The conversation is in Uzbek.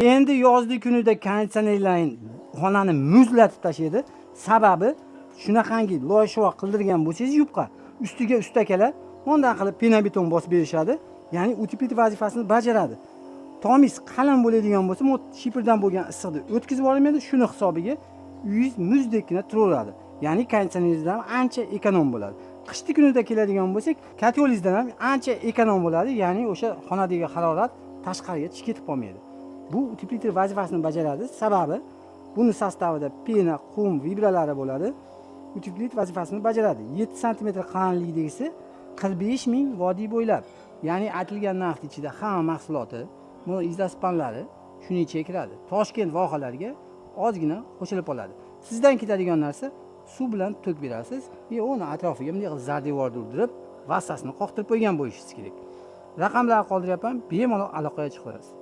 Endi yozgi kunida konditsionerlaring xonani muzlatib tashlaydi. Sababi shunaqangi loyishvoq qildirgan bo'lsangiz yupqa, ustiga ustakalar undan qilib pena-beton bosib berishadi. Ya'ni uteplit vazifasini bajaradi. Tomingiz qalin bo'ladigan bo'lsa, shipirdan bo'lgan issiqni o'tkazib olmaydi, shuni hisobiga uyingiz muzdekgina turaveradi. Ya'ni konditsioneringizdan ancha ekonom bo'ladi. Qishki kunida keladigan bo'lsak, kotyolingizdan ham ancha ekonom bo'ladi, ya'ni o'sha xonadagi harorat tashqariga chiqib ketib qolmaydi. Bu uteplit vazifasini bajaradi. Sababi buni sostavida pena, qum, vibralari bo'ladi. Uteplit vazifasini bajaradi. 7 sm qalinlikdagisi 45 ming vodiy bo'ylab. Ya'ni aytilgan narx ichida hamma mahsuloti, bu izlaspanlari shuning ichiga kiradi. Toshkent vohalariga ozgina qo'shilib qoladi. Sizdan ketadigan narsa suv bilan to'k berasiz va uni atrofiga bunday qilib zardevor urdirib, vassasini qoqtirib qo'ygan bo'lishingiz kerak. Raqamlarni qoldiryapman, bemalol aloqaga chiqasiz.